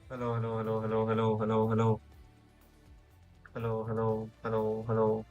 Hello, hello, hello, hello, hello, hello, hello, hello, hello, hello, hello.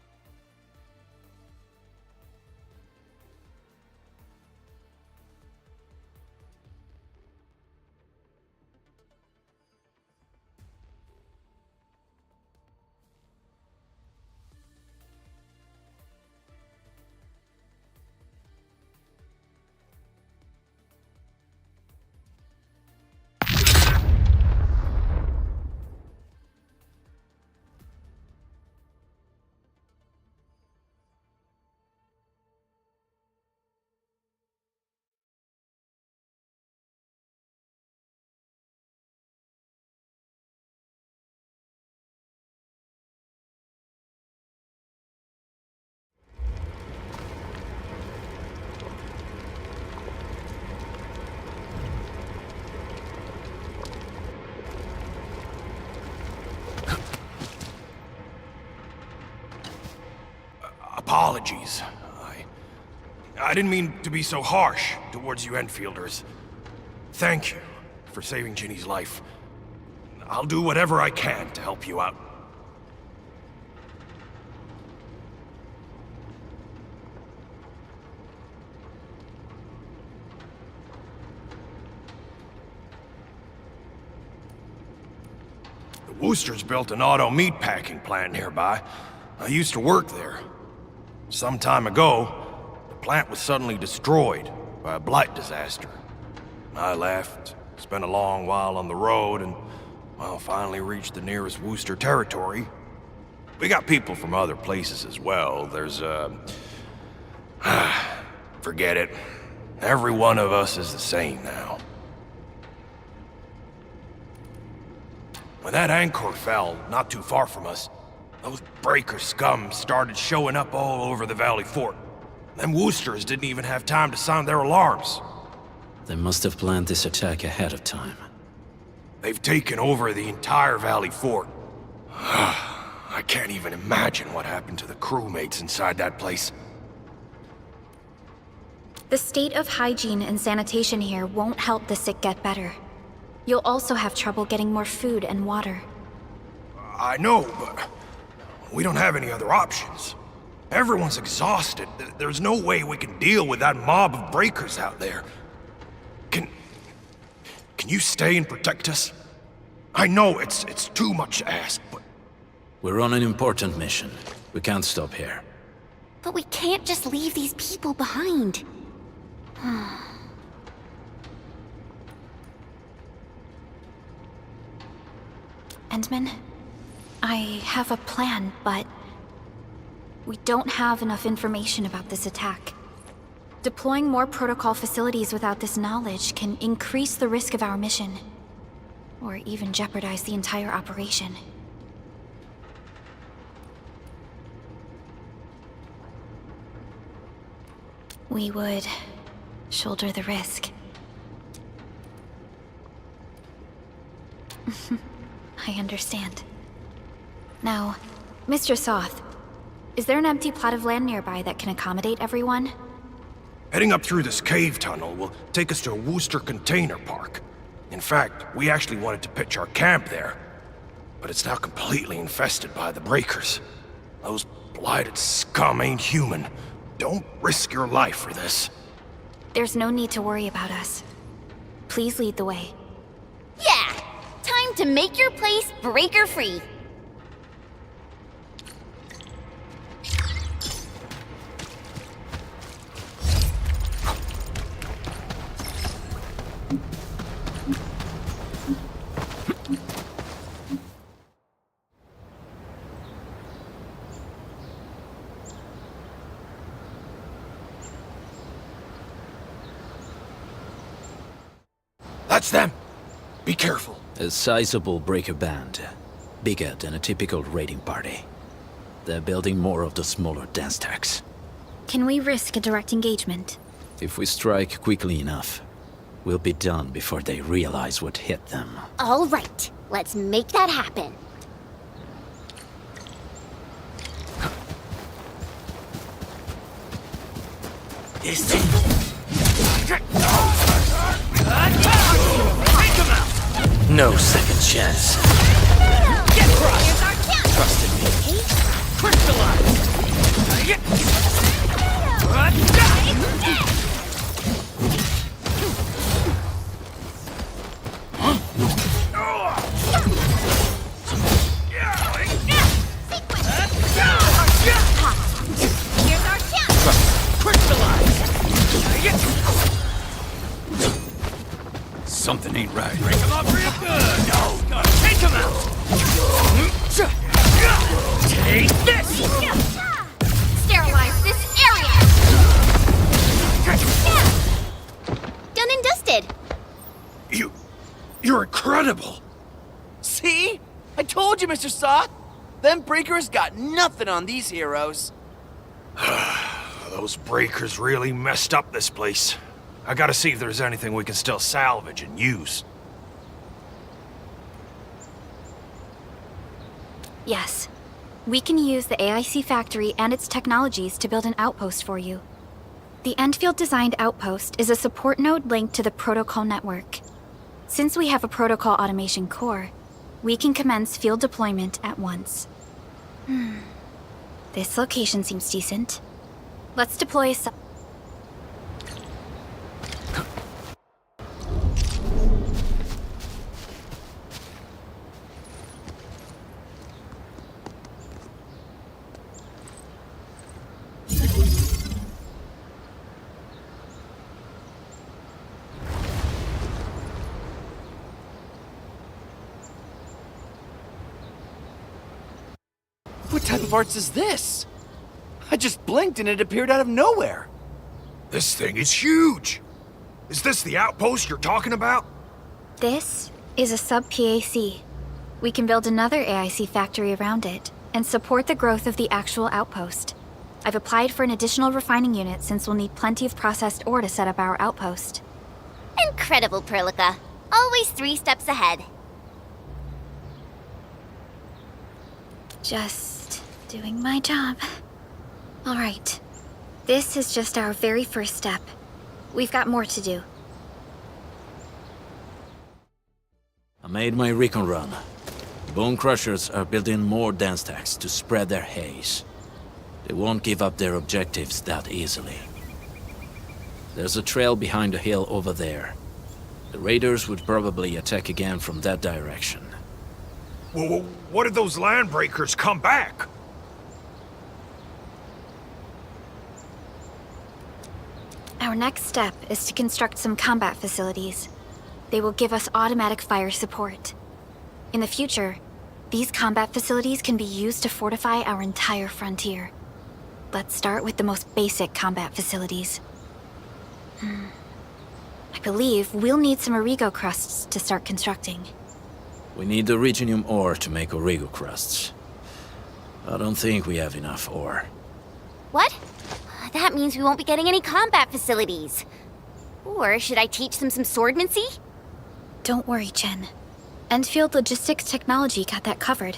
Apologies. I didn't mean to be so harsh towards you Enfielders. Thank you for saving Ginny's life. I'll do whatever I can to help you out. The Woosters built an auto meatpacking plant nearby. I used to work there. Some time ago, the plant was suddenly destroyed by a blight disaster. I left, spent a long while on the road, and, well, finally reached the nearest Wooster territory. We got people from other places as well. There's, forget it. Every one of us is the same now. When that anchor fell not too far from us, those breaker scum started showing up all over the Valley Fort. Them Woosters didn't even have time to sound their alarms. They must have planned this attack ahead of time. They've taken over the entire Valley Fort. I can't even imagine what happened to the crewmates inside that place. The state of hygiene and sanitation here won't help the sick get better. You'll also have trouble getting more food and water. I know, but we don't have any other options. Everyone's exhausted. There's no way we can deal with that mob of breakers out there. Can you stay and protect us? I know it's too much to ask, but... We're on an important mission. We can't stop here. But we can't just leave these people behind. Endman, I have a plan, but we don't have enough information about this attack. Deploying more protocol facilities without this knowledge can increase the risk of our mission, or even jeopardize the entire operation. We would shoulder the risk. I understand. Now, Mr. Soth, is there an empty plot of land nearby that can accommodate everyone? Heading up through this cave tunnel will take us to a Wooster container park. In fact, we actually wanted to pitch our camp there, but it's now completely infested by the breakers. Those blighted scum ain't human. Don't risk your life for this. There's no need to worry about us. Please lead the way. Yeah! Time to make your place breaker-free. That's them! Be careful. A sizable breaker band. Bigger than a typical raiding party. They're building more of the smaller dance tags. Can we risk a direct engagement? If we strike quickly enough, we'll be done before they realize what hit them. All right, let's make that happen. This thing... Take him out! No second chance. Here's our chance! Trust in me. Here's our chance! Something ain't right. Break him up real good! No! Take him out! Take this! Sterilize this area! Done and dusted! You're incredible! See? I told you, Mr. Soth! Them breakers got nothing on these heroes. Those breakers really messed up this place. I gotta see if there's anything we can still salvage and use. Yes. We can use the AIC factory and its technologies to build an outpost for you. The Endfield designed outpost is a support node linked to the protocol network. Since we have a protocol automation core, we can commence field deployment at once. This location seems decent. Let's deploy some... What type of arts is this? I just blinked and it appeared out of nowhere. This thing is huge! Is this the outpost you're talking about? This is a sub-PAC. We can build another AIC factory around it and support the growth of the actual outpost. I've applied for an additional refining unit since we'll need plenty of processed ore to set up our outpost. Incredible, Perlica. Always 3 steps ahead. Just doing my job. All right. This is just our very first step. We've got more to do. I made my recon run. Bone Crushers are building more dance stacks to spread their haze. They won't give up their objectives that easily. There's a trail behind the hill over there. The raiders would probably attack again from that direction. Well, what if those land breakers come back? Our next step is to construct some combat facilities. They will give us automatic fire support. In the future, these combat facilities can be used to fortify our entire frontier. Let's start with the most basic combat facilities. I believe we'll need some Origo crusts to start constructing. We need the Reginium ore to make Origo crusts. I don't think we have enough ore. What? That means we won't be getting any combat facilities. Or should I teach them some swordmancy? Don't worry, Chen. Endfield Logistics Technology got that covered.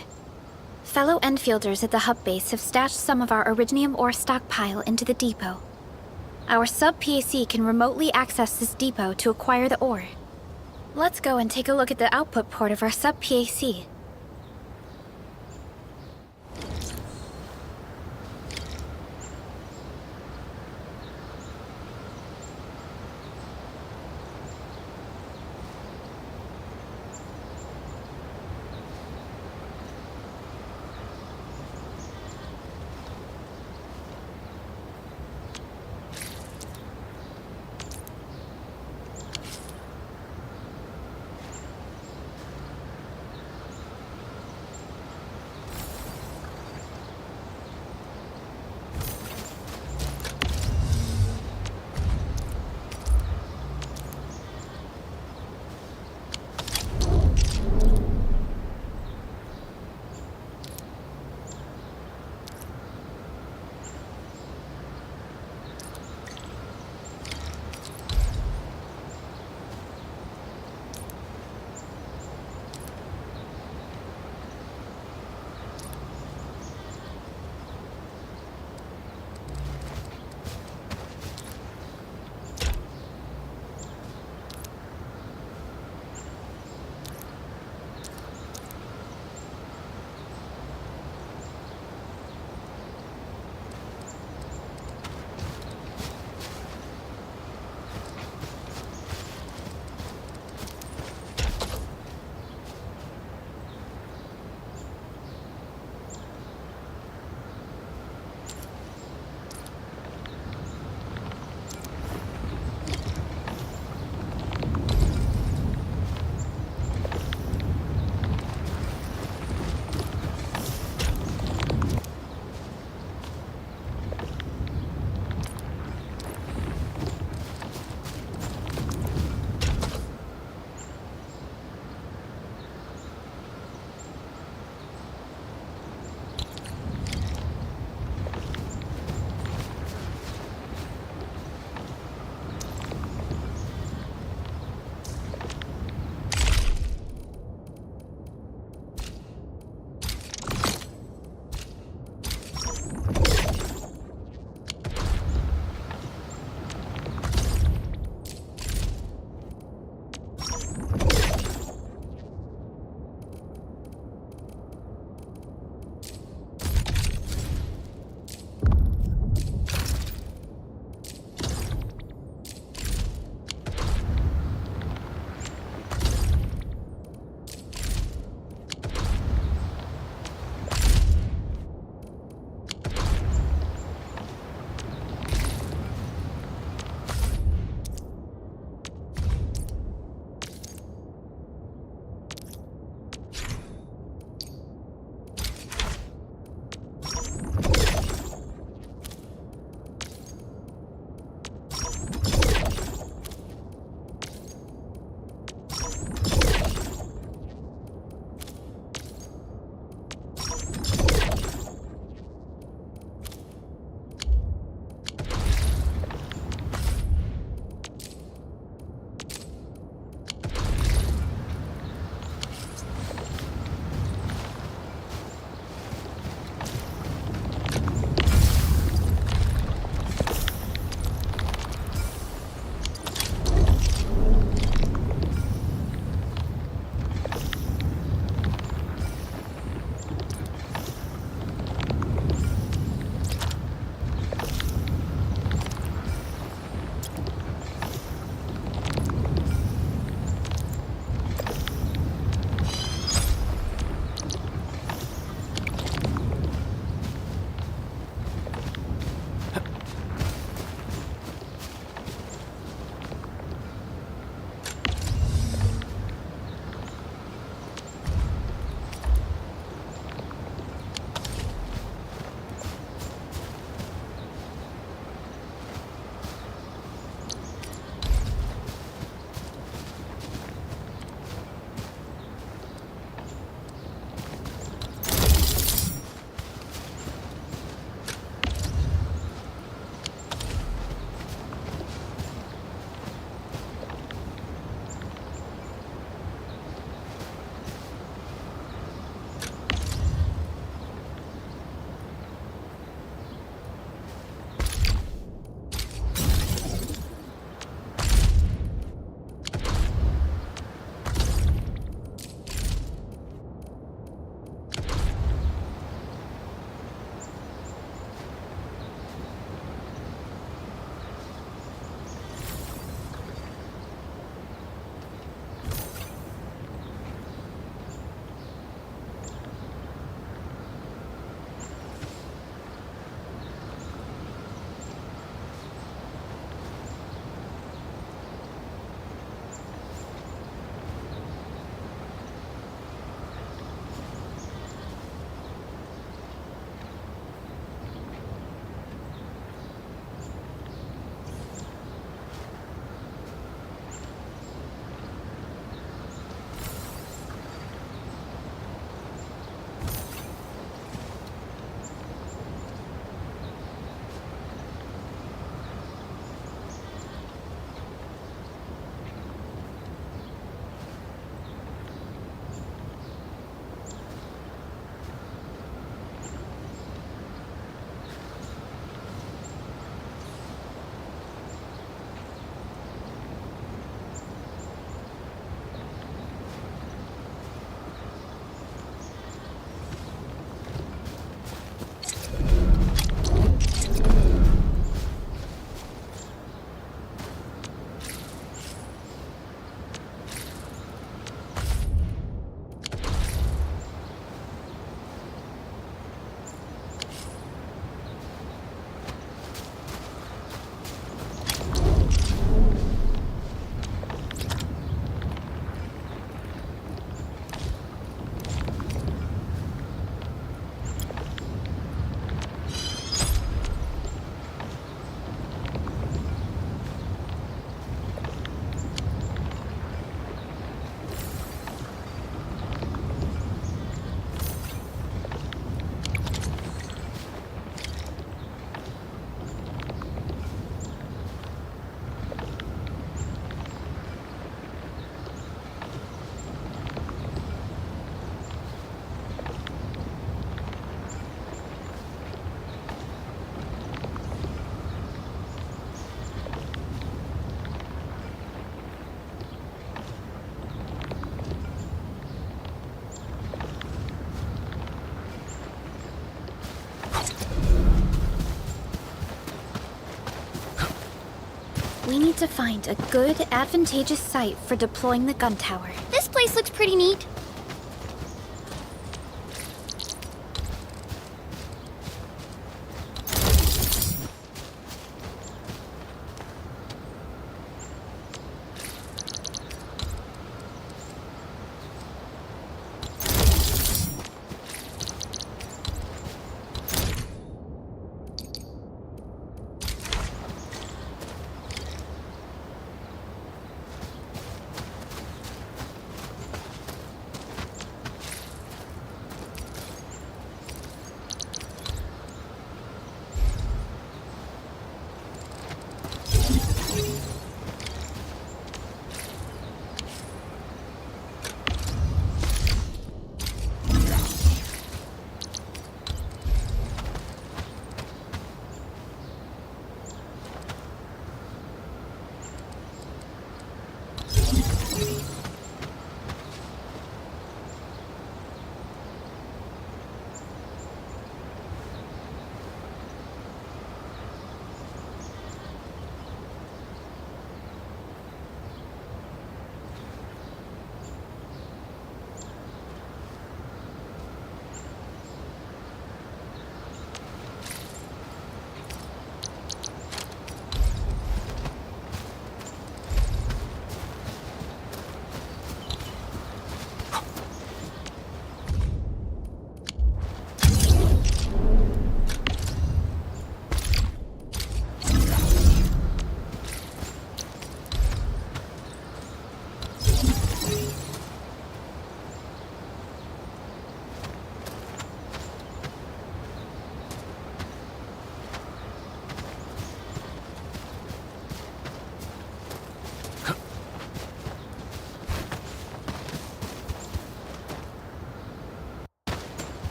Fellow Enfielders at the hub base have stashed some of our Originium ore stockpile into the depot. Our sub-PAC can remotely access this depot to acquire the ore. Let's go and take a look at the output port of our sub-PAC. We need to find a good, advantageous site for deploying the gun tower. This place looks pretty neat.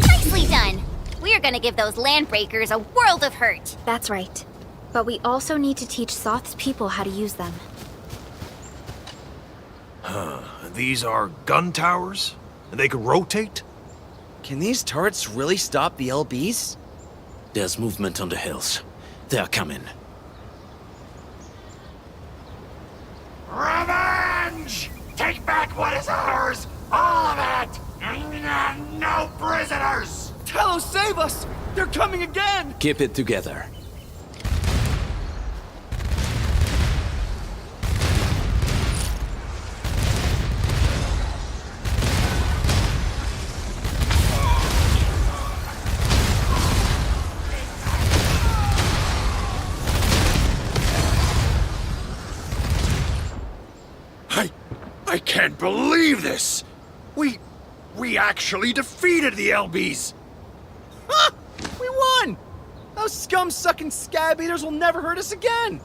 Nicely done. We're gonna give those landbreakers a world of hurt. That's right. But we also need to teach Soth's people how to use them. These are gun towers? And they can rotate? Can these turrets really stop the LBs? There's movement on the hills. They are coming. Revenge! Take back what is ours! All of it! No prisoners! Talos, save us! They're coming again! Keep it together. I can't believe this! We actually defeated the LBs! Ha! We won! Those scum-sucking scab eaters will never hurt us again!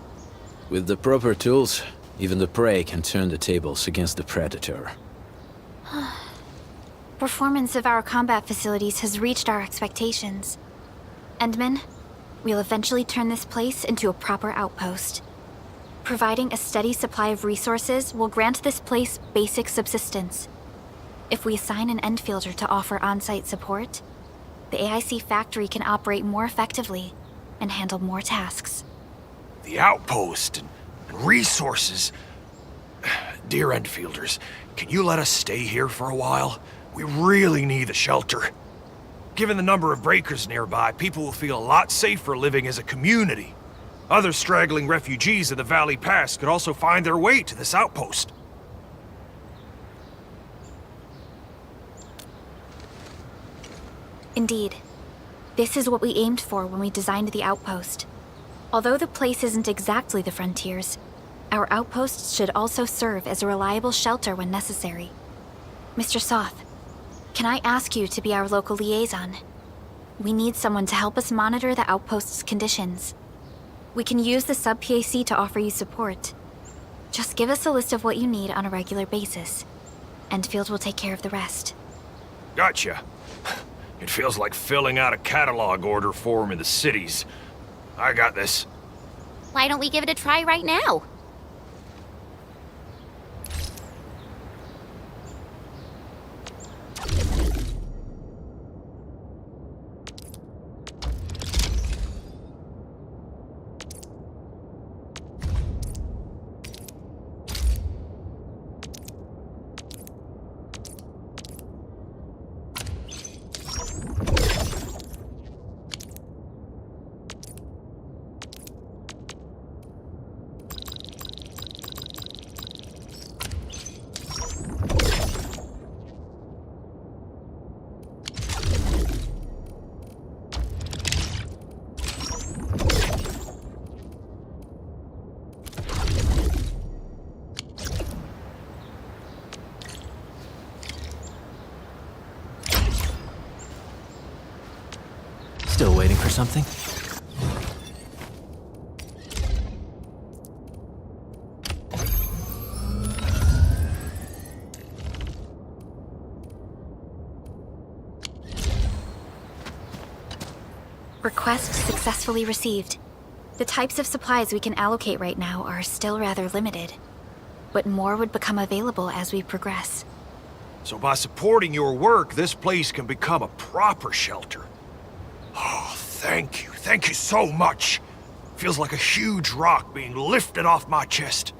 With the proper tools, even the prey can turn the tables against the predator. Performance of our combat facilities has reached our expectations. Endman, we'll eventually turn this place into a proper outpost. Providing a steady supply of resources will grant this place basic subsistence. If we assign an Endfielder to offer on-site support, the AIC factory can operate more effectively and handle more tasks. The outpost and resources. Dear Endfielders, can you let us stay here for a while? We really need the shelter. Given the number of breakers nearby, people will feel a lot safer living as a community. Other straggling refugees of the Valley Pass could also find their way to this outpost. Indeed. This is what we aimed for when we designed the outpost. Although the place isn't exactly the frontiers, our outposts should also serve as a reliable shelter when necessary. Mr. Soth, can I ask you to be our local liaison? We need someone to help us monitor the outpost's conditions. We can use the sub-PAC to offer you support. Just give us a list of what you need on a regular basis. Endfield will take care of the rest. Gotcha. It feels like filling out a catalog order form in the cities. I got this. Why don't we give it a try right now? Still waiting for something? Request successfully received. The types of supplies we can allocate right now are still rather limited, but more would become available as we progress. So by supporting your work, this place can become a proper shelter. Oh, thank you. Thank you so much. Feels like a huge rock being lifted off my chest.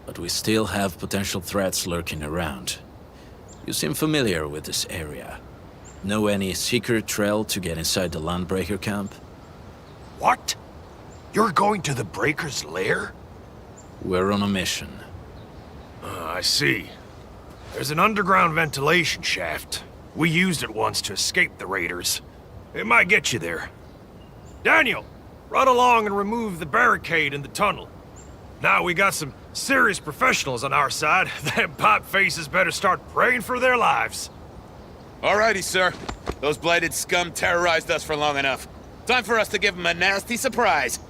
But we still have potential threats lurking around. You seem familiar with this area. Know any secret trail to get inside the Landbreaker camp? What? You're going to the Breaker's lair? We're on a mission. I see. There's an underground ventilation shaft. We used it once to escape the raiders. It might get you there. Daniel, run along and remove the barricade in the tunnel. Now we got some serious professionals on our side. Them pipe faces better start praying for their lives. Alrighty, sir. Those blighted scum terrorized us for long enough. Time for us to give them a nasty surprise.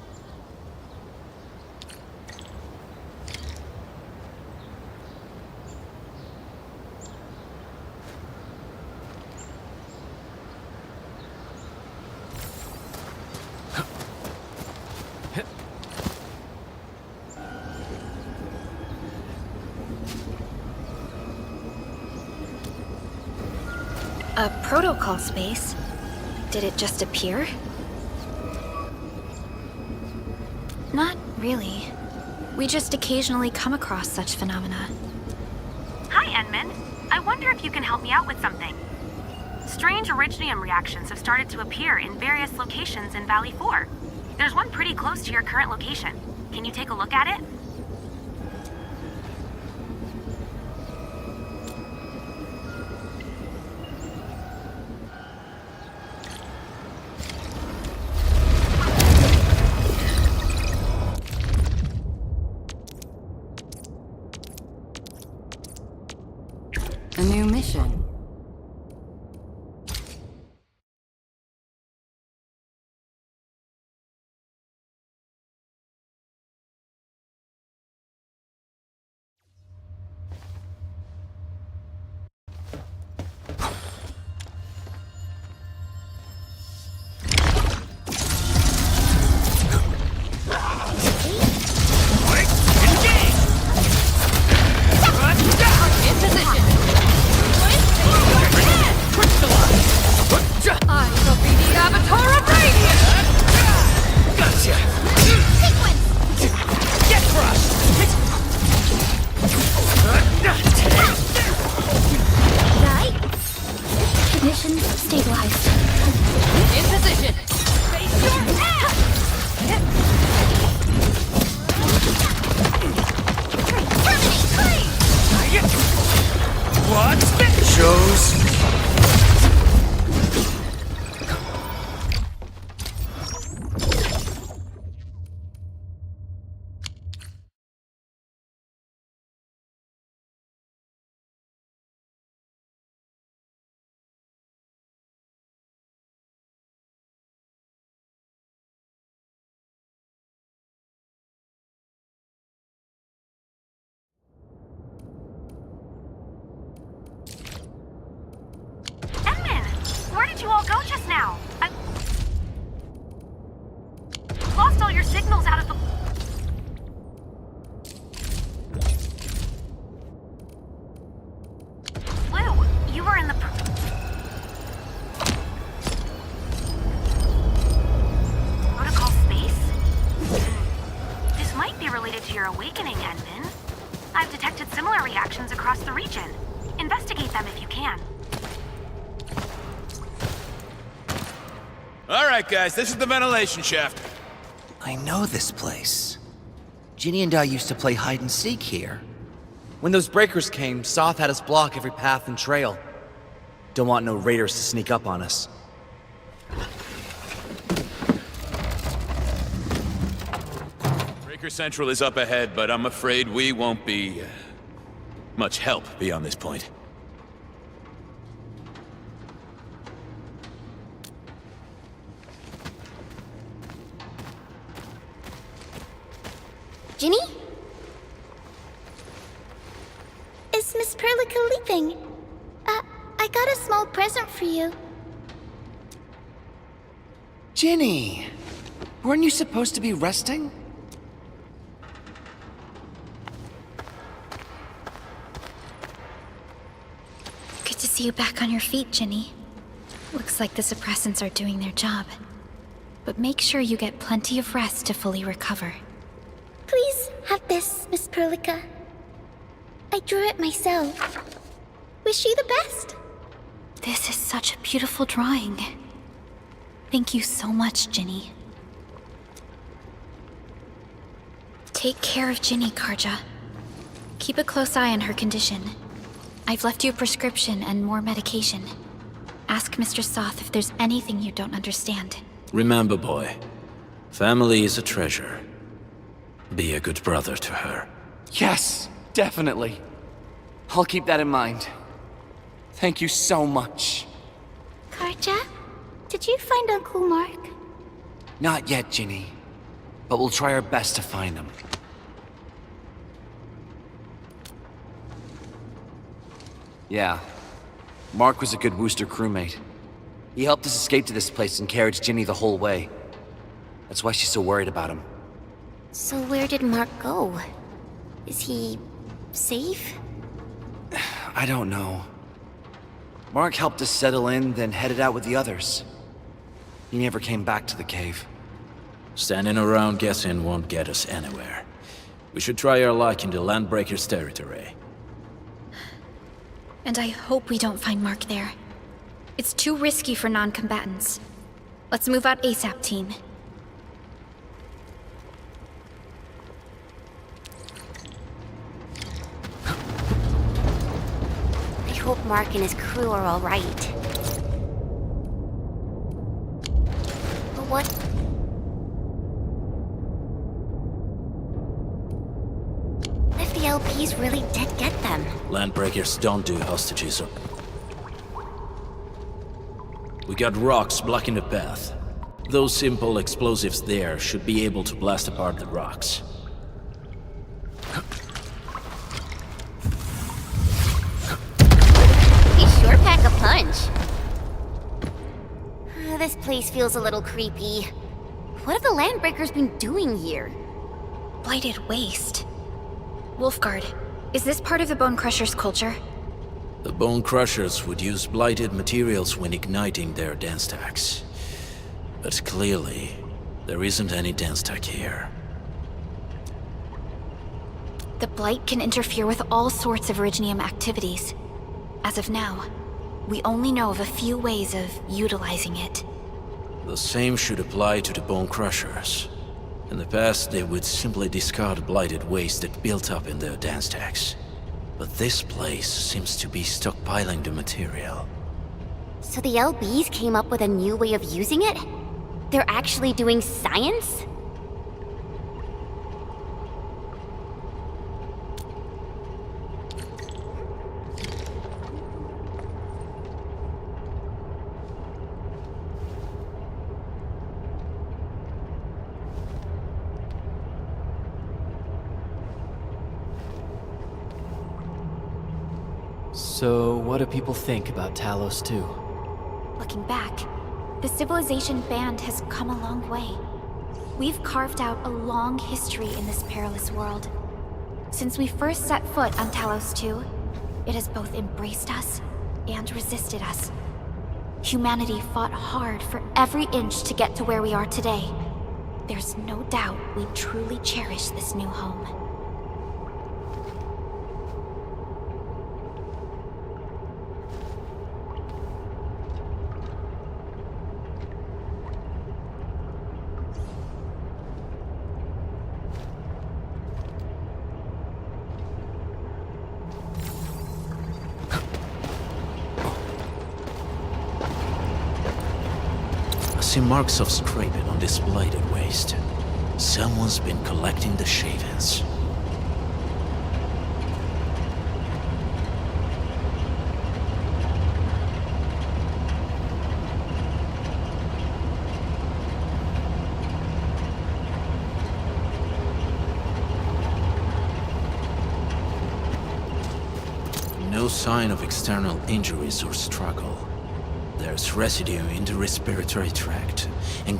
A protocol space? Did it just appear? Not really. We just occasionally come across such phenomena. Hi, Enman. I wonder if you can help me out with something. Strange originium reactions have started to appear in various locations in Valley 4. There's one pretty close to your current location. Can you take a look at it? A new mission. In position. Where'd you all go just now? I lost all your signals out of the... Blue, you were in the... Protocol space? This might be related to your awakening, Edmund. I've detected similar reactions across the region. Investigate them if you can. All right, guys, this is the ventilation shaft. I know this place. Ginny and I used to play hide and seek here. When those breakers came, Soth had us block every path and trail. Don't want no raiders to sneak up on us. Breaker Central is up ahead, but I'm afraid we won't be much help beyond this point. Ginny? Is Miss Perlica leaving? I got a small present for you. Ginny! Weren't you supposed to be resting? Good to see you back on your feet, Ginny. Looks like the suppressants are doing their job. But make sure you get plenty of rest to fully recover. Please have this, Miss Perlica. I drew it myself. Wish you the best. This is such a beautiful drawing. Thank you so much, Ginny. Take care of Ginny, Karja. Keep a close eye on her condition. I've left you a prescription and more medication. Ask Mr. Soth if there's anything you don't understand. Remember, boy, family is a treasure. Be a good brother to her. Yes, definitely. I'll keep that in mind. Thank you so much. Karja, did you find Uncle Mark? Not yet, Ginny. But we'll try our best to find him. Yeah. Mark was a good Wooster crewmate. He helped us escape to this place and carried Ginny the whole way. That's why she's so worried about him. So where did Mark go? Is he... safe? I don't know. Mark helped us settle in, then headed out with the others. He never came back to the cave. Standing around guessing won't get us anywhere. We should try our luck in the Landbreakers' territory. And I hope we don't find Mark there. It's too risky for non-combatants. Let's move out ASAP, team. I hope Mark and his crew are all right. But what... if the LPs really did get them? Landbreakers don't do hostages. We got rocks blocking the path. Those simple explosives there should be able to blast apart the rocks. You sure pack a punch. This place feels a little creepy. What have the Landbreakers been doing here? Blighted waste. Wolfguard, is this part of the Bone Crusher's culture? The Bone Crushers would use blighted materials when igniting their dance stacks. But clearly, there isn't any dance stack here. The Blight can interfere with all sorts of Originium activities. As of now, we only know of a few ways of utilizing it. The same should apply to the Bone Crushers. In the past, they would simply discard blighted waste that built up in their dance stacks. But this place seems to be stockpiling the material. So the LBs came up with a new way of using it? They're actually doing science? So, what do people think about Talos 2? Look looking back, the civilization band has come a long way. We've carved out a long history in this perilous world. Since we first set foot on Talos 2, it has both embraced us and resisted us. Humanity fought hard for every inch to get to where we are today. There's no doubt we truly cherish this new home. I see marks of scraping on this blighted waste. Someone's been collecting the shavings. No sign of external injuries or struggle. There's residue in the respiratory tract, and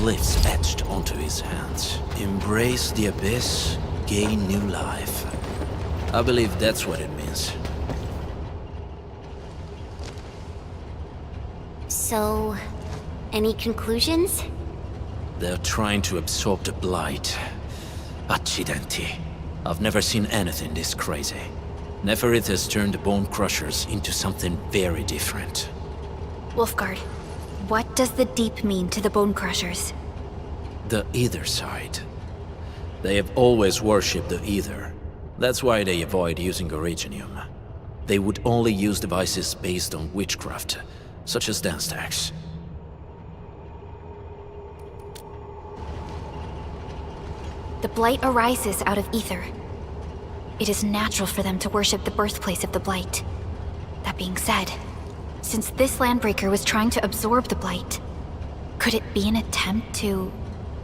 glyphs etched onto his hands. Embrace the abyss, gain new life. I believe that's what it means. So, any conclusions? They're trying to absorb the blight. Accidenti. I've never seen anything this crazy. Neferith has turned the Bone Crushers into something very different. Wolfguard, what does the Deep mean to the Bone Crushers? The Ether side. They have always worshipped the Ether. That's why they avoid using Originium. They would only use devices based on witchcraft, such as dance tags. The Blight arises out of ether. It is natural for them to worship the birthplace of the Blight. That being said, since this Landbreaker was trying to absorb the Blight, could it be an attempt to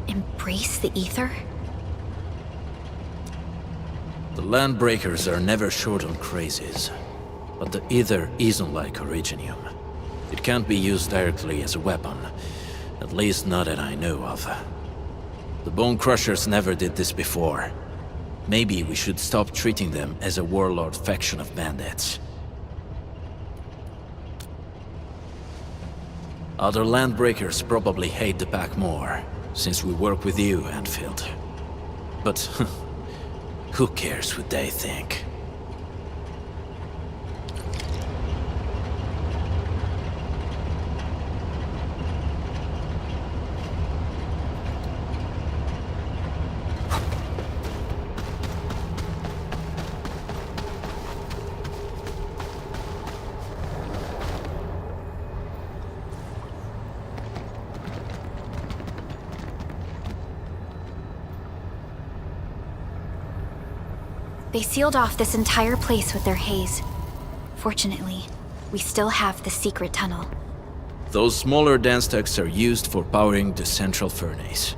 embrace the ether? The Landbreakers are never short on crazes, but the ether isn't like Originium. It can't be used directly as a weapon, at least not that I know of. The Bone Crushers never did this before. Maybe we should stop treating them as a warlord faction of bandits. Other Landbreakers probably hate the pack more, since we work with you, Endfield. But who cares what they think? They sealed off this entire place with their haze. Fortunately, we still have the secret tunnel. Those smaller dance tags are used for powering the central furnace.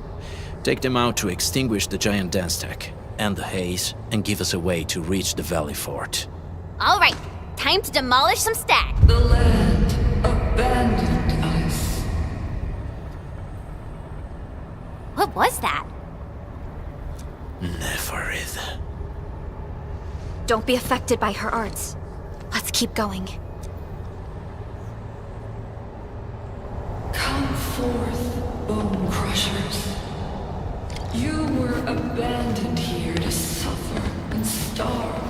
Take them out to extinguish the giant dance tag and the haze, and give us a way to reach the Valley Fort. All right, time to demolish some stacks. The land abandoned us. What was that? Neferith. Don't be affected by her arts. Let's keep going. Come forth, Bone Crushers. You were abandoned here to suffer and starve.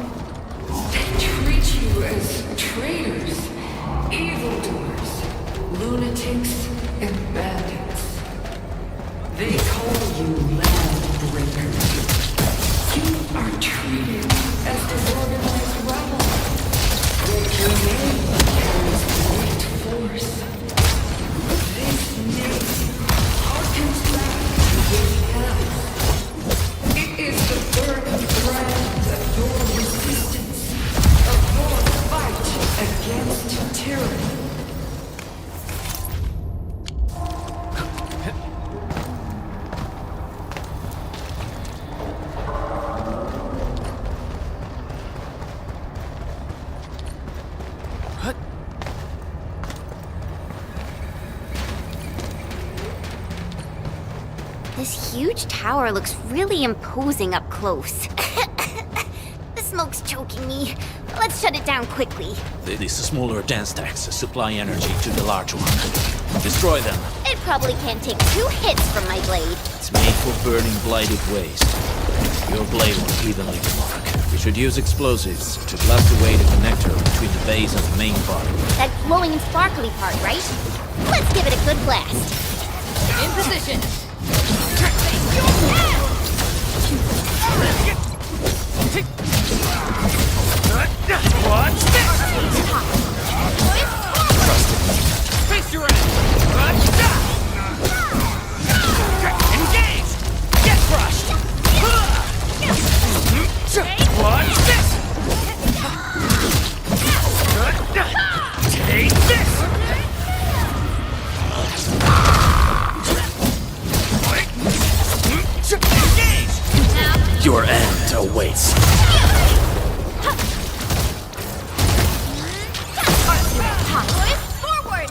They treat you as traitors, evildoers, lunatics, and bandits. They call you Landbreakers. You are treated as disorganized rabble. Yet your name carries great force. This name harkens back to this past. It is the burning brand of your resistance, of your fight against tyranny. This huge tower looks really imposing up close. The smoke's choking me. Let's shut it down quickly. These smaller dance stacks supply energy to the large one. Destroy them. It probably can't take 2 hits from my blade. It's made for burning blighted waste. Your blade won't leave a mark. We should use explosives to blast away the connector between the base and the main body. That glowing and sparkly part, right? Let's give it a good blast. In position. Watch this! Face your end! Engage! Get crushed! Watch this! Take this! Engage! Your end awaits. Forward!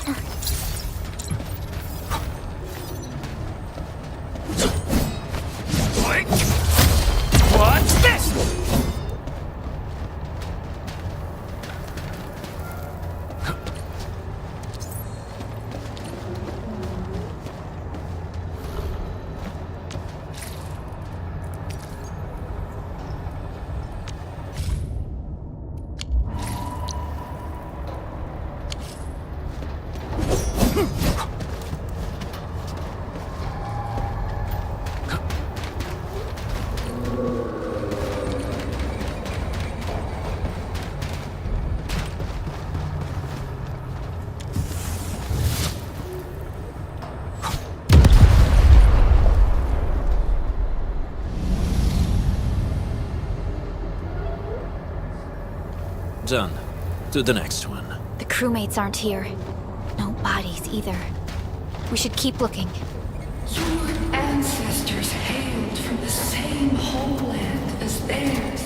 Watch this! Done. To the next one. The crewmates aren't here. No bodies either. We should keep looking. Your ancestors hailed from the same homeland as theirs.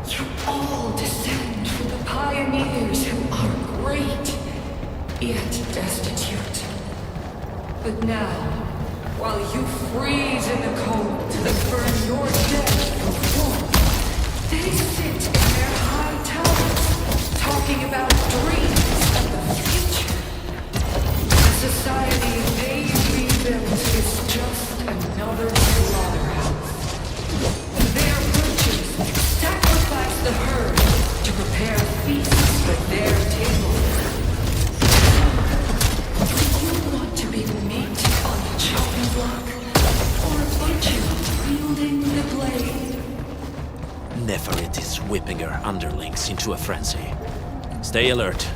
You all descend from the pioneers who are great, yet destitute. But now, while you freeze in the cold and burn your dead for warmth, they sit in their high towers, talking about dreams of the future. The society they rebuilt is just another slaughterhouse. Their butchers sacrifice the herd to prepare feasts for their table. Do you want to be meat on the chopping block, or a butcher wielding the blade? Neferit is whipping her underlings into a frenzy. Stay alert.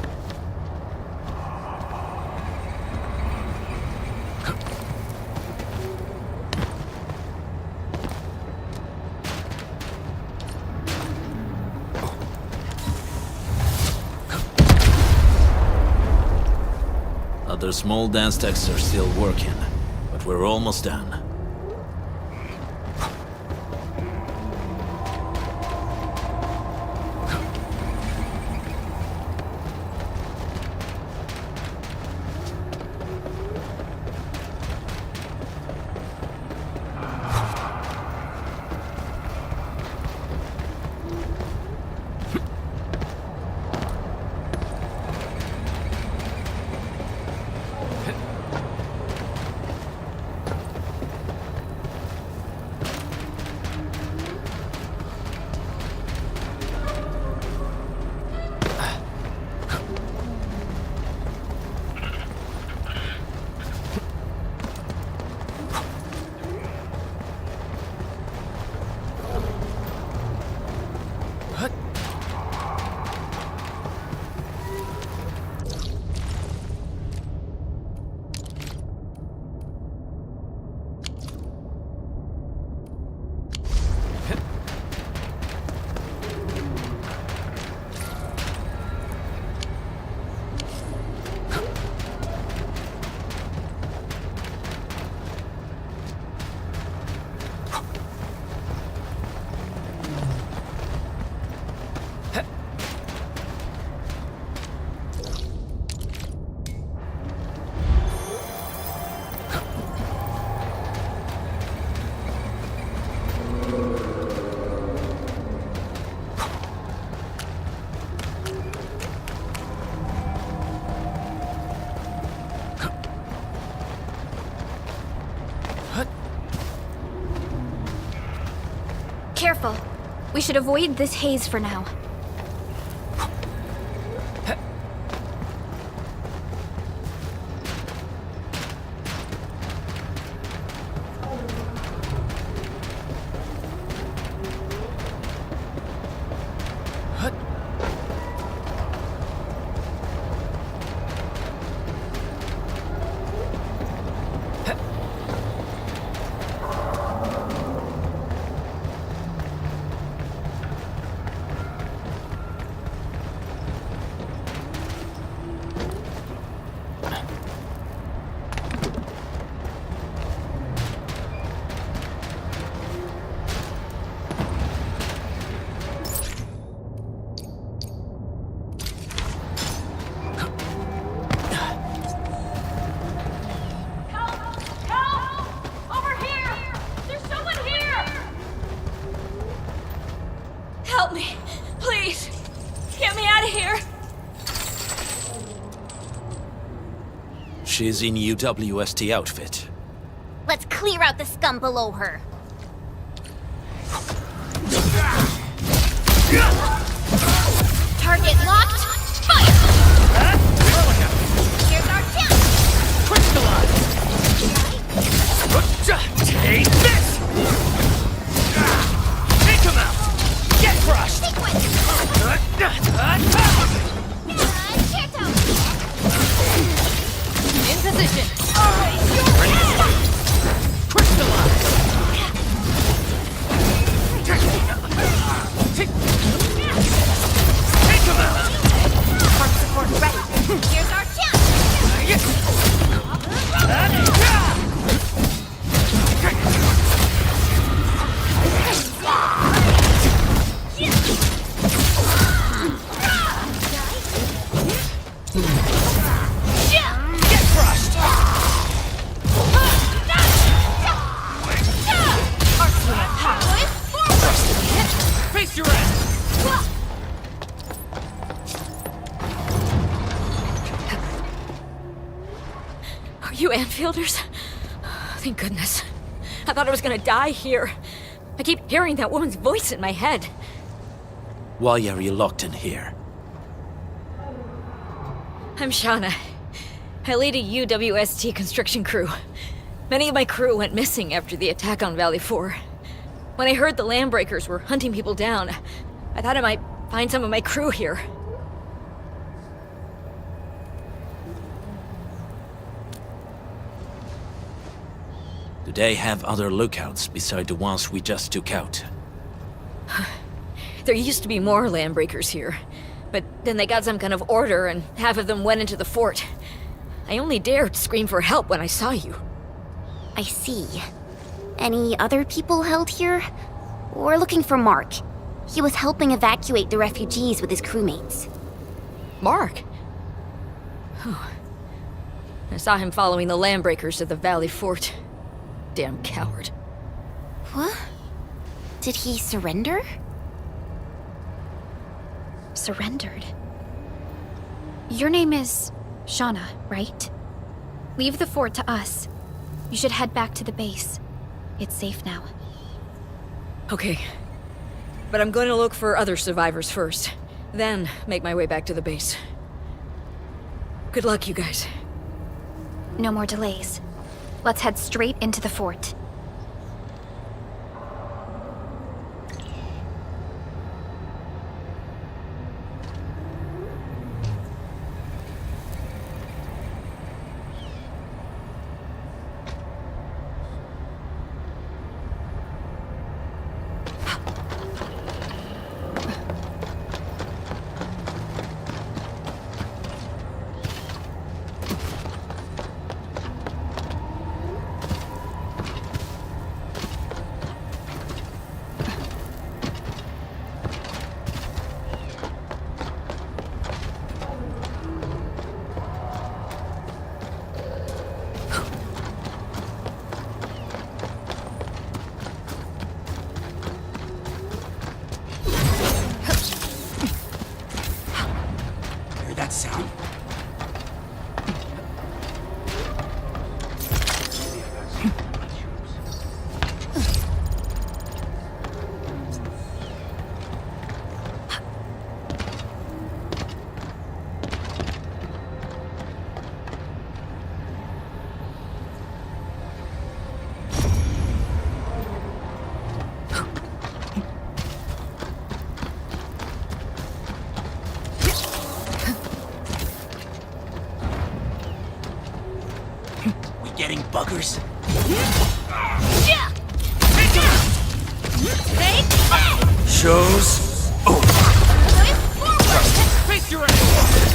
Other small dance techs are still working, but we're almost done. We should avoid this haze for now. Help me! Please! Get me out of here! She's in UWST outfit. Let's clear out the scum below her. Target locked. Fire! Here's our chance. Crystallize! Take this! Take him out! Get crushed! Sequence. In position! Crystallize! Take him out! Heart support ready. Here's our chance. Get crushed! Face your ass! Are you Enfielders? Thank goodness. I thought I was gonna die here. I keep hearing that woman's voice in my head. Why are you locked in here? I'm Shauna. I lead a UWST construction crew. Many of my crew went missing after the attack on Valley 4. When I heard the Landbreakers were hunting people down, I thought I might find some of my crew here. Do they have other lookouts beside the ones we just took out? There used to be more Landbreakers here, but then they got some kind of order and half of them went into the fort. I only dared scream for help when I saw you. I see. Any other people held here? We're looking for Mark. He was helping evacuate the refugees with his crewmates. Mark? Oh. I saw him following the Landbreakers to the Valley Fort. Damn coward. What? Did he surrender? Surrendered. Your name is Shauna, right? Leave the fort to us. You should head back to the base. It's safe now. Okay. But I'm going to look for other survivors first. Then make my way back to the base. Good luck, you guys. No more delays. Let's head straight into the fort. getting buggers? Shows over. Face your ass!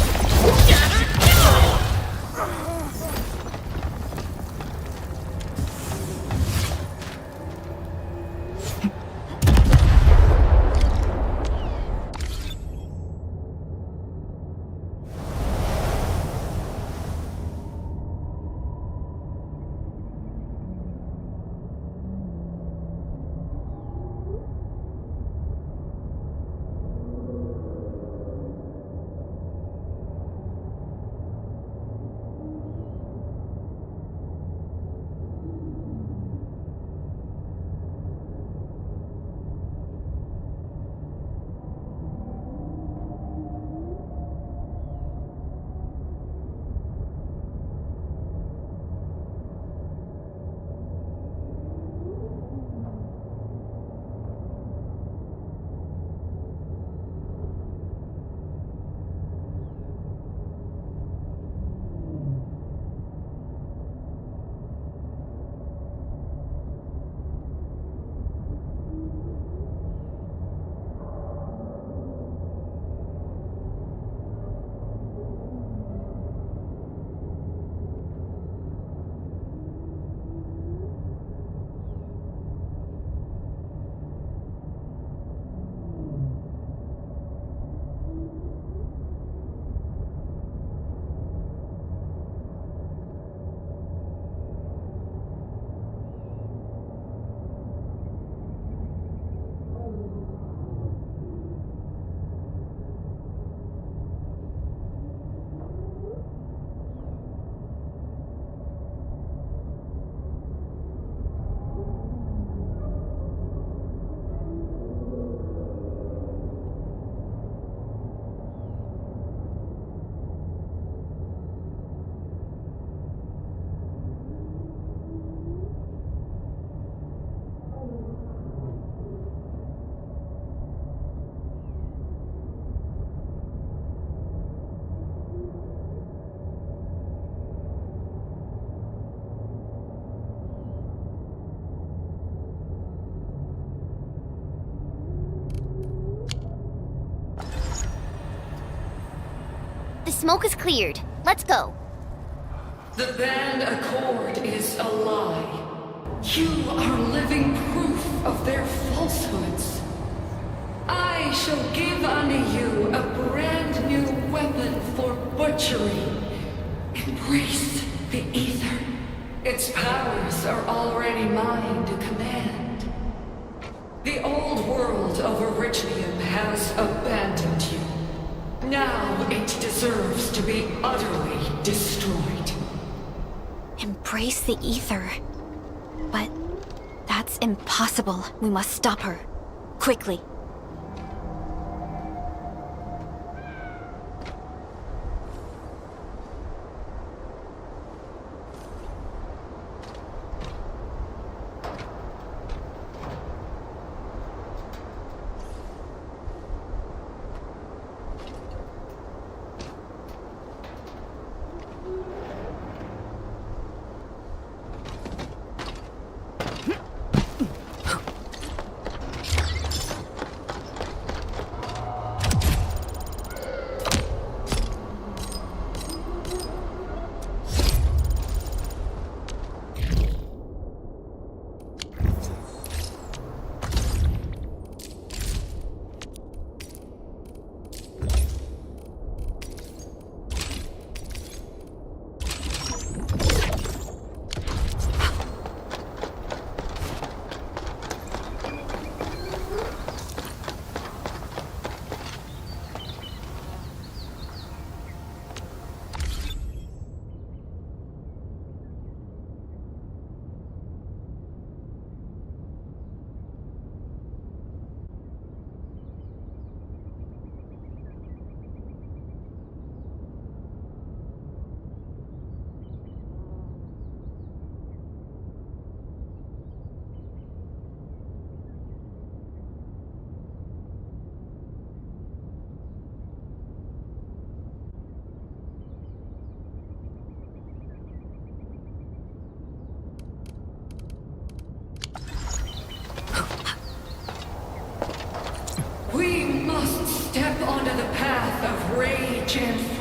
The smoke is cleared. Let's go. The band accord is a lie. You are living proof of their falsehoods. I shall give unto you a brand new weapon for butchery. Embrace the ether. Its powers are already mine to command. The old world of Originium has abandoned you. Now it deserves to be utterly destroyed. Embrace the ether. But that's impossible. We must stop her. Quickly.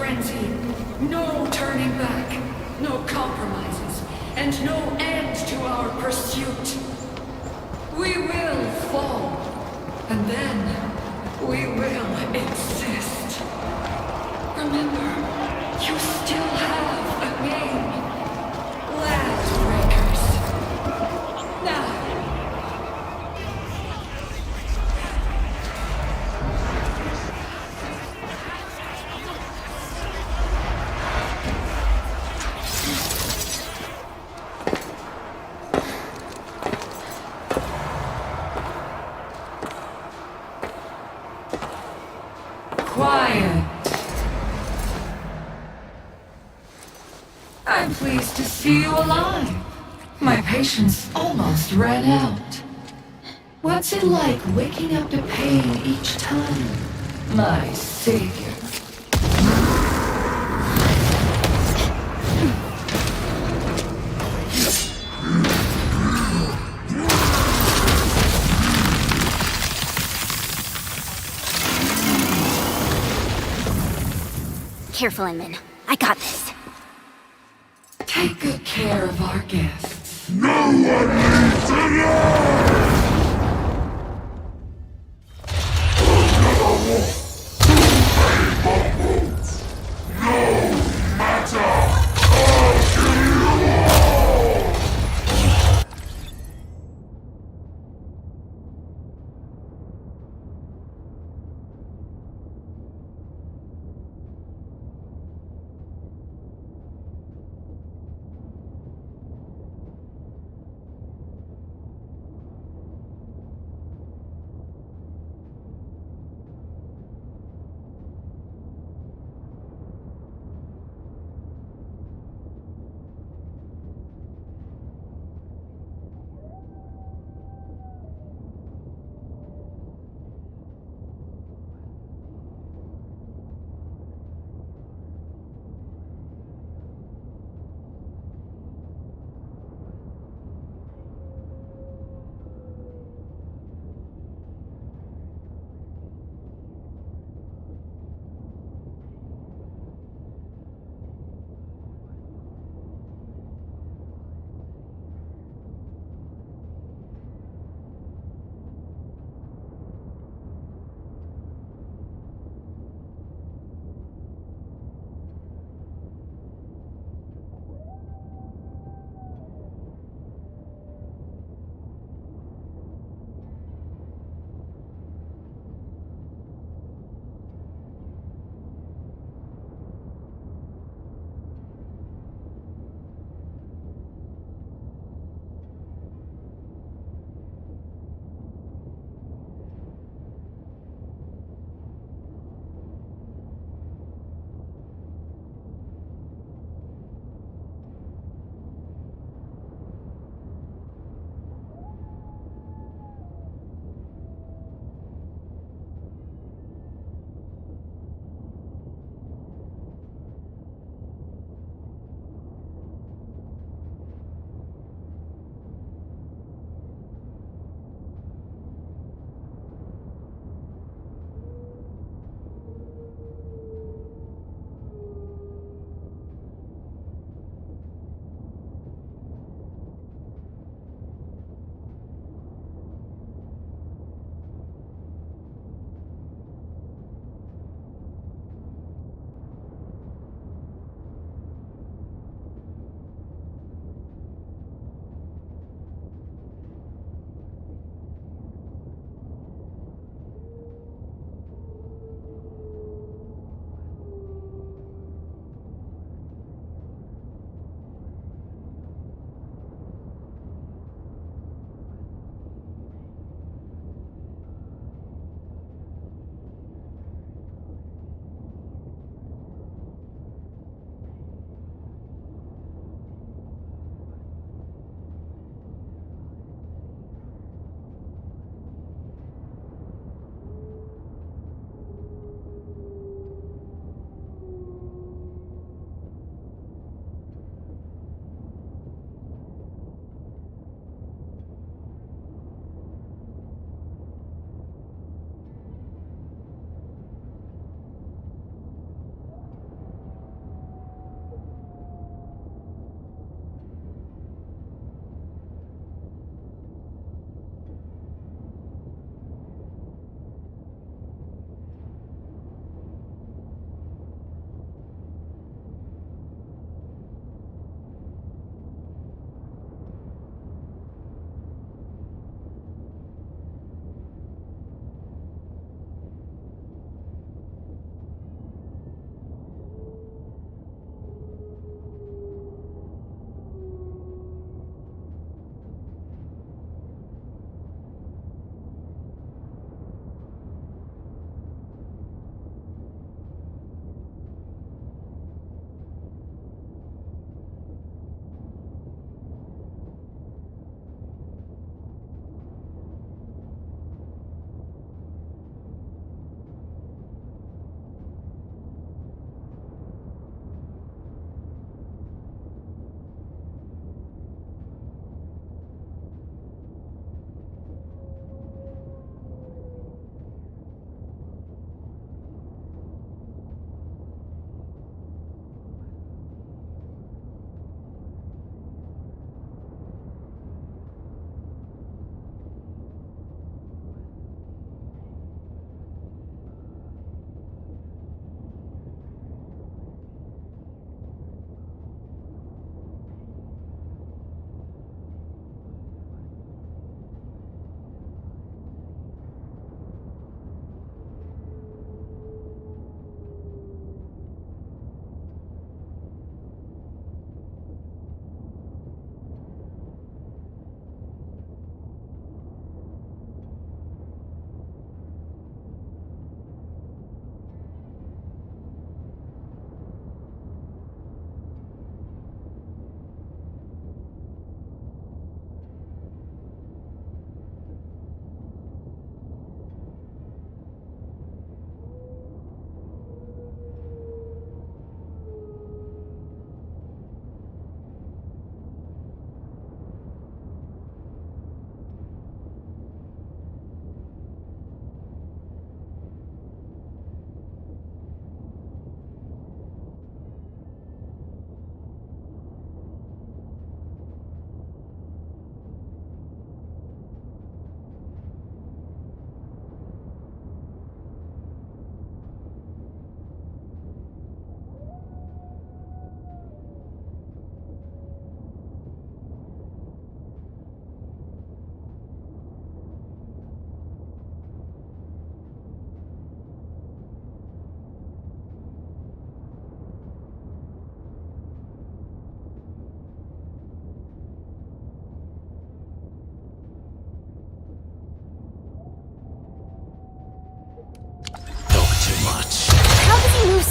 frenzy. No turning back, no compromises, and no end to our pursuit. We will fall, and then we will exist. Remember, you still have a game. Land breakers. Now. Quiet. I'm pleased to see you alive. My patience almost ran out. What's it like waking up to pain each time? My savior. Careful, Inman. I got this. Take good care of our guests. No one needs to know!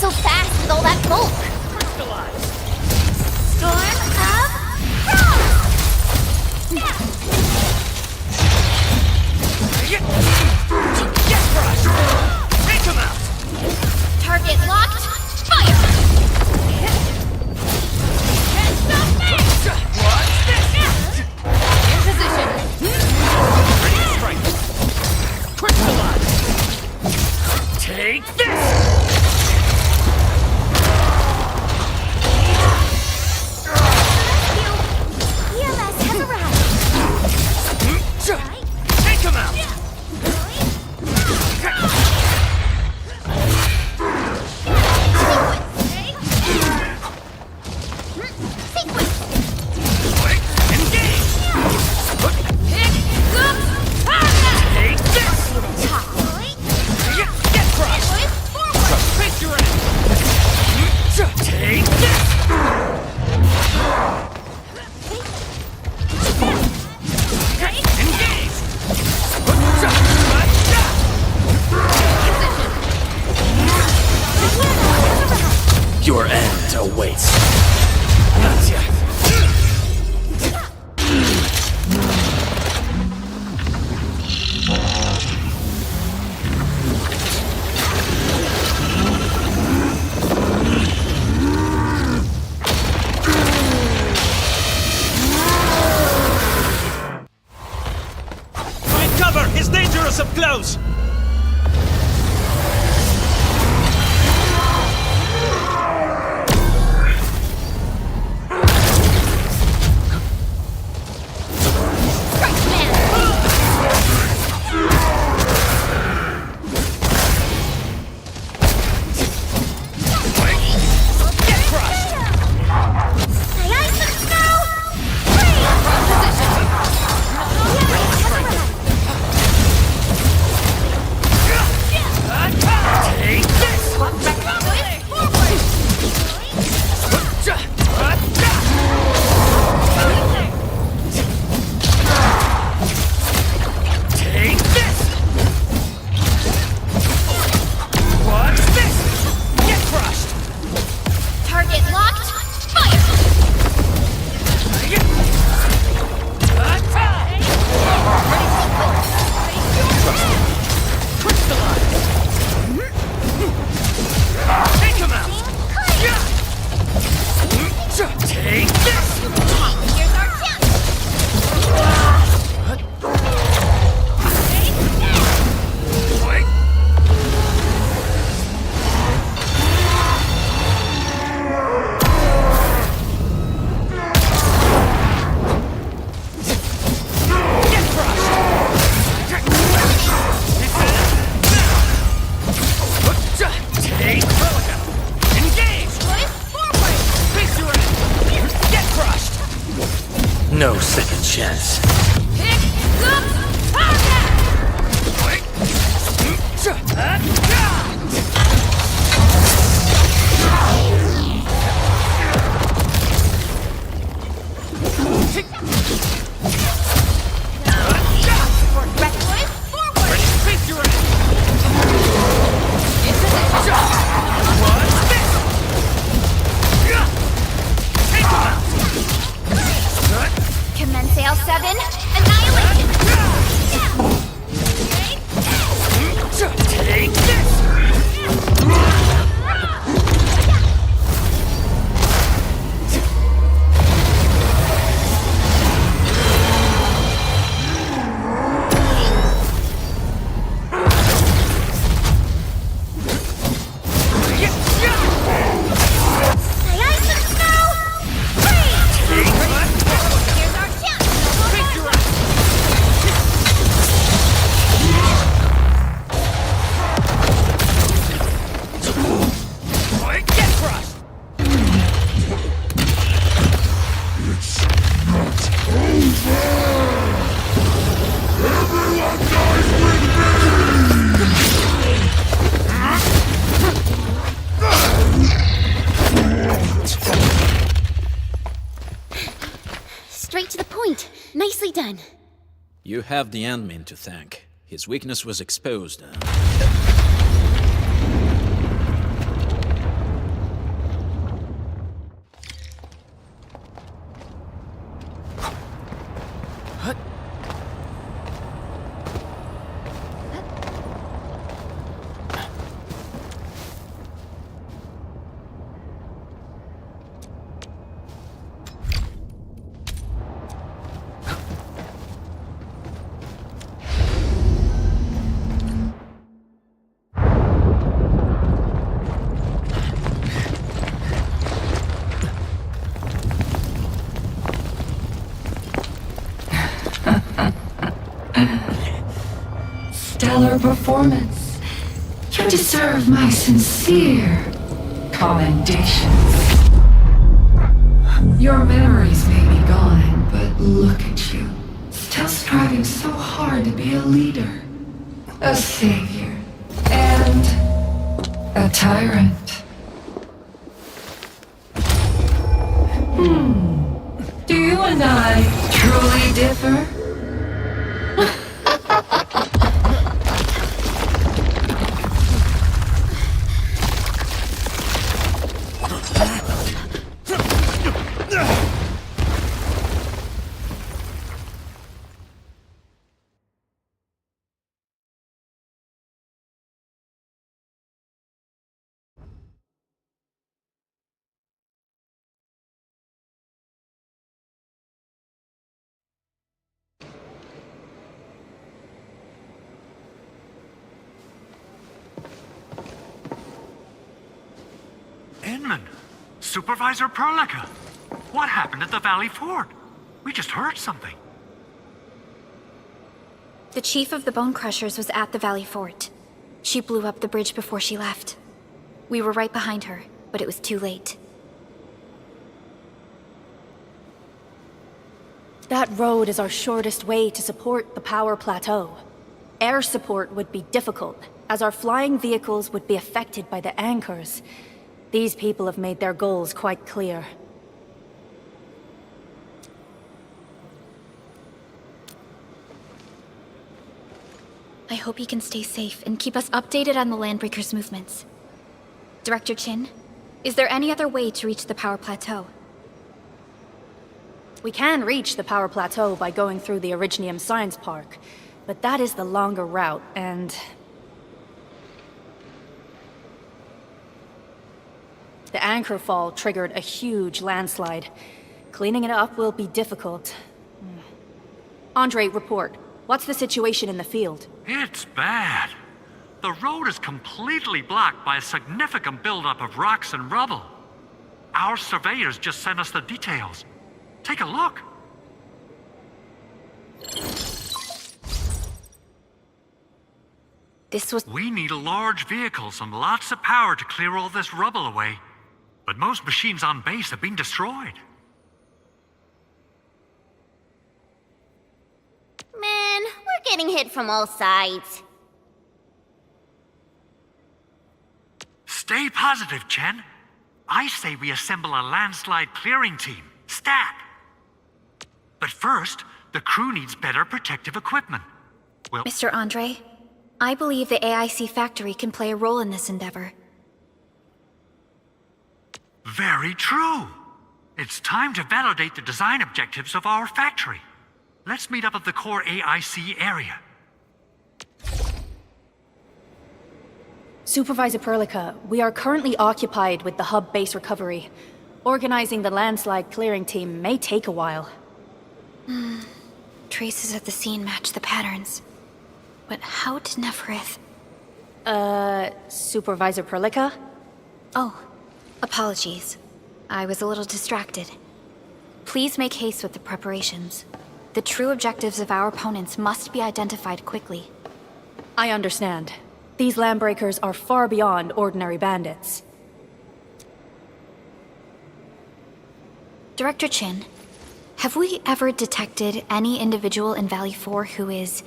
so fast with all that bulk? Storm of Get crushed! Take him out! Target locked. Fire! Can't stop me! What's this? In position. Ready to strike! Crystallize! Take this! EMS has arrived. Take him out! Quick, engage! Take this! Get crushed! Face your end! Take this! Engage! Your end awaits. Gotcha! Find cover! He's dangerous up close! Get crushed! Take this! Take this! What's this? Get crushed! Target locked. Fire! Take him out! Take this! Here's our chance. Quick! Get crushed! Take Relica! Engage! Forward. Face your end! Get crushed! No second chance. Pick up target. Quick! Ready to face your end! What's this? Take him out! Commence AL7. Annihilation. Take this! Here's our chance. Get crushed! Straight to the point. Nicely done. You have the Endmin to thank. His weakness was exposed. stellar performance. You deserve my sincere commendations. Your memories may be gone, but look at you. Still striving so hard to be a leader, a savior, and a tyrant. Do you and I truly differ? Inman! Supervisor Perlica! What happened at the Valley Fort? We just heard something. The chief of the Bone Crushers was at the Valley Fort. She blew up the bridge before she left. We were right behind her, but it was too late. That road is our shortest way to support the power plateau. Air support would be difficult, as our flying vehicles would be affected by the anchors. These people have made their goals quite clear. I hope he can stay safe and keep us updated on the Landbreakers' movements. Director Chin, is there any other way to reach the power plateau? We can reach the power plateau by going through the Originium Science Park, but that is the longer route, and... the anchor fall triggered a huge landslide. Cleaning it up will be difficult. Andre, report. What's the situation in the field? It's bad. The road is completely blocked by a significant buildup of rocks and rubble. Our surveyors just sent us the details. Take a look. We need large vehicles and lots of power to clear all this rubble away. But most machines on base have been destroyed. Man, we're getting hit from all sides. Stay positive, Chen. I say we assemble a landslide clearing team. Stat! But first, the crew needs better protective equipment. Well, Mr. Andre, I believe the AIC factory can play a role in this endeavor. very true. It's time to validate the design objectives of our factory. Let's meet up at the core AIC area. Supervisor Perlica, we are currently occupied with the hub base recovery. Organizing the landslide clearing team may take a while. Traces at the scene match the patterns. But how did Neferith... Supervisor Perlica? Oh, apologies. I was a little distracted. Please make haste with the preparations. The true objectives of our opponents must be identified quickly. I understand. These landbreakers are far beyond ordinary bandits. Director Chin, have we ever detected any individual in Valley 4 who is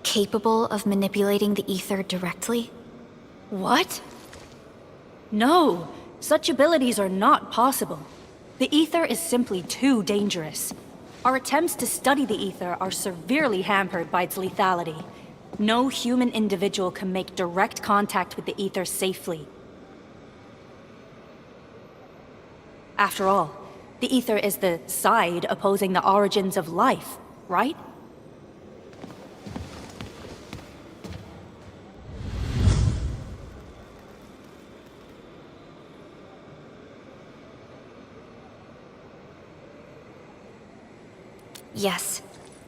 capable of manipulating the ether directly? What? No, such abilities are not possible. The ether is simply too dangerous. Our attempts to study the ether are severely hampered by its lethality. No human individual can make direct contact with the ether safely. After all, the ether is the side opposing the origins of life, right? Yes,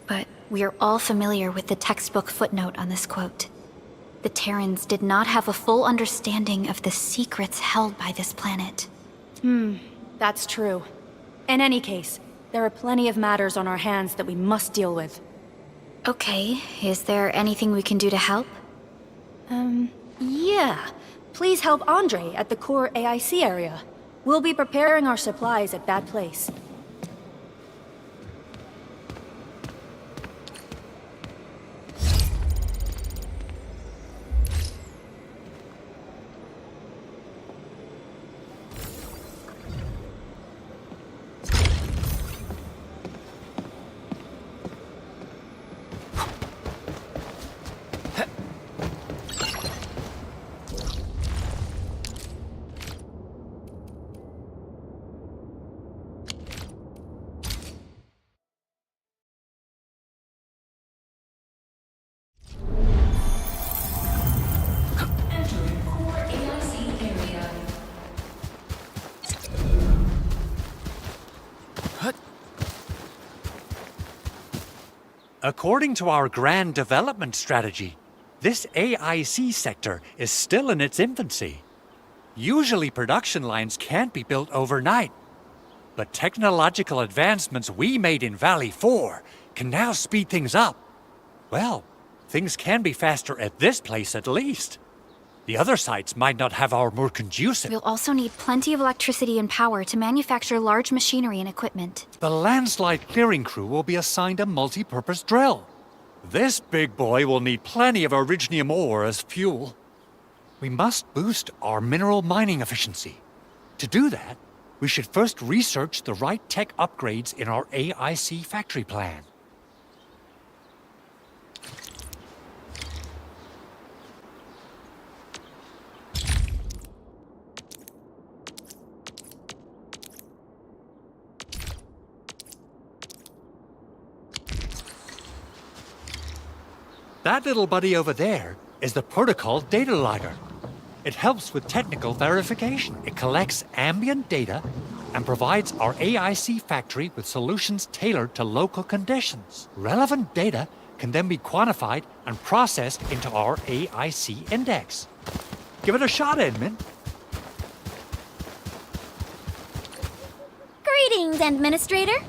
but we are all familiar with the textbook footnote on this quote. The Terrans did not have a full understanding of the secrets held by this planet. That's true. In any case, there are plenty of matters on our hands that we must deal with. Okay, is there anything we can do to help? Yeah. Please help Andre at the core AIC area. We'll be preparing our supplies at that place. According to our grand development strategy, this AIC sector is still in its infancy. Usually production lines can't be built overnight, but technological advancements we made in Valley 4 can now speed things up. Well, things can be faster at this place at least. The other sites might not have our more conducive... We'll also need plenty of electricity and power to manufacture large machinery and equipment. The landslide clearing crew will be assigned a multi-purpose drill. This big boy will need plenty of originium ore as fuel. We must boost our mineral mining efficiency. To do that, we should first research the right tech upgrades in our AIC factory plan. That little buddy over there is the protocol data logger. It helps with technical verification. It collects ambient data and provides our AIC factory with solutions tailored to local conditions. Relevant data can then be quantified and processed into our AIC index. Give it a shot, Edmund. Greetings, Administrator.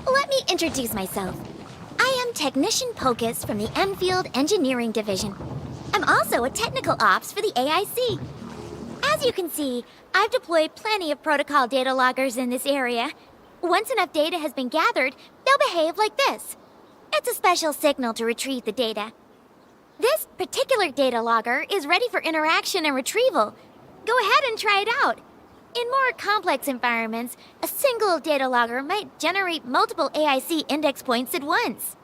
Let me introduce myself. I am Technician Pocus from the Endfield Engineering Division. I'm also a technical ops for the AIC. As you can see, I've deployed plenty of protocol data loggers in this area. Once enough data has been gathered, they'll behave like this. It's a special signal to retrieve the data. This particular data logger is ready for interaction and retrieval. Go ahead and try it out. In more complex environments, a single data logger might generate multiple AIC index points at once.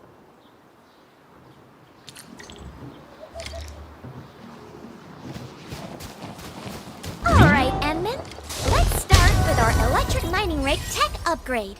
Alright, Enman. Let's start with our electric mining rig tech upgrade.